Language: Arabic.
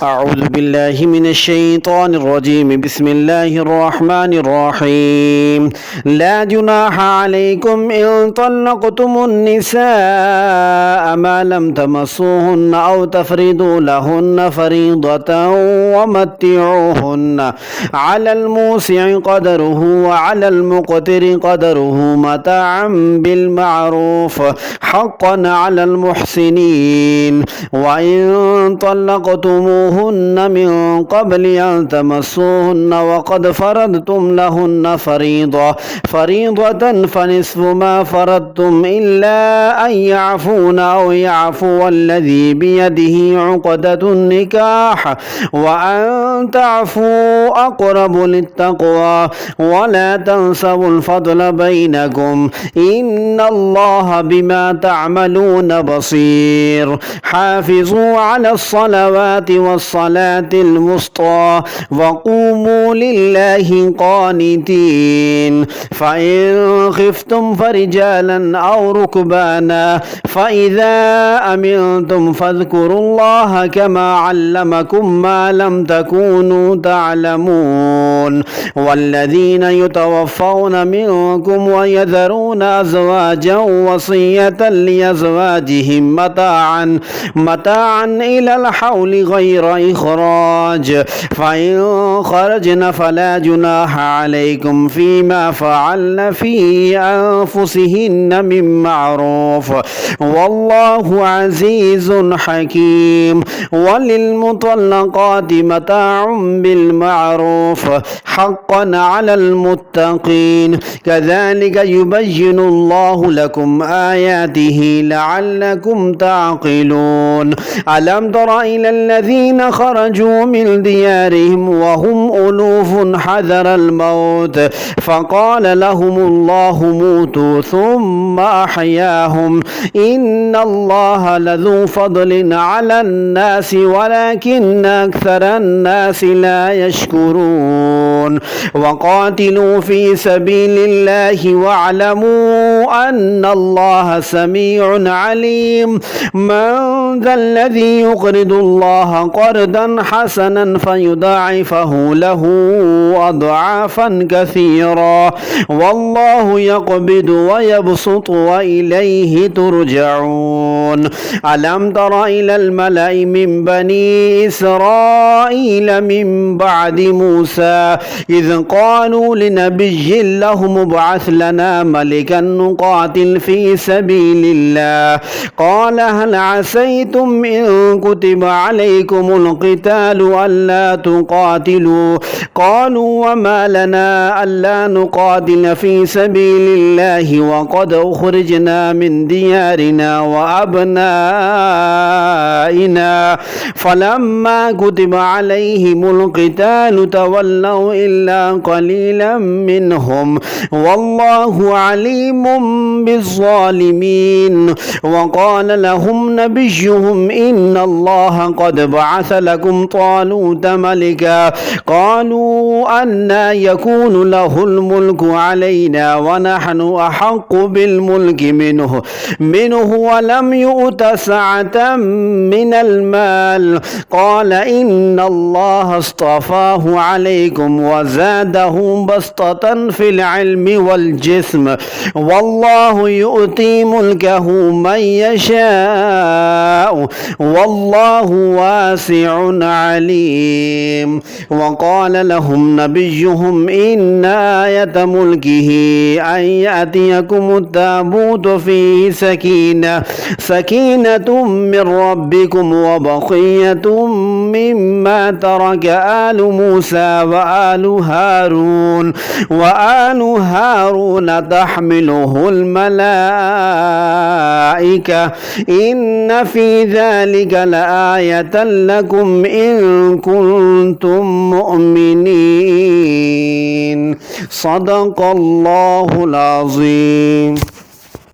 أعوذ بالله من الشيطان الرجيم. بسم الله الرحمن الرحيم. لا جناح عليكم إن طلقتم النساء ما لم تمسوهن أو تفرضوا لهن فريضة ومتعوهن على الموسع قدره وعلى المقتر قدره متاعا بالمعروف حقا على المحسنين. وإن طلقتموهن من قبل أن تمسوهن وقد فرضتم لهن فريضة فنصف ما فرضتم إلا أن يعفون أو يعفو الذي بيده عقدة النكاح وأن تعفوا أقرب للتقوى ولا تنسوا الفضل بينكم إن الله بما تعملون بصير. حافظوا على الصلوات والصلاة الوسطى وقوموا لله قانتين. فإن خفتم فرجالا أو ركبانا فإذا أمنتم فاذكروا الله كما علمكم ما لم تكونوا تعلمون. والذين يتوفون منكم ويذرون أزواجا وصية لأزواجهم متاعا إلى الحول غير إخراج فإن خرجن فلا جناح عليكم فيما فعلن في أنفسهن من معروف والله عزيز حكيم. وللمطلقات متاع بالمعروف حقا على المتقين كذلك يبين الله لكم آياته لعلكم تعقلون. ألم تر إلى الذين خرجوا من ديارهم وهم ألوف حذر الموت فقال لهم الله موتوا ثم أحياهم إن الله لذو فضل على الناس ولكن أكثر الناس لا يشكرون. وقاتلوا في سبيل الله واعلموا أن الله سميع عليم. من ذا الذي يقرض الله قرضا حسنا فيضاعفه له أضعافا كثيرا والله يقبض ويبسط وإليه ترجعون. ألم تر إلى الملأ من بني إسرائيل من بعد موسى إذ قالوا لنبي له ابعث لنا ملكا نقاتل في سبيل الله قال هل عسيتم إن كتب عليكم القتال ألا تقاتلوا قالوا وما لنا ألا نقاتل في سبيل الله وقد أخرجنا من ديارنا وأبنائنا فلما كتب عليهم القتال تولوا إلا قليلا منهم والله عليم بالظالمين. وقال لهم نبيهم إن الله قد بعث لكم طالوت ملكا قالوا أنى يكون له الملك علينا ونحن أحق بالملك منه ولم يؤت سعة من المال قال إن الله اصطفاه عليكم وزاده بسطة في العلم والجسم والله يؤتي ملكه من يشاء والله واسع عليم. وقال لهم نبيهم إن آية ملكه أن يأتيكم التابوت فيه سكينة من ربكم وبقية مما ترك آل موسى وآل هارون تحمله الملائكة إن في ذلك لآية لكم إن كنتم مؤمنين. صدق الله العظيم.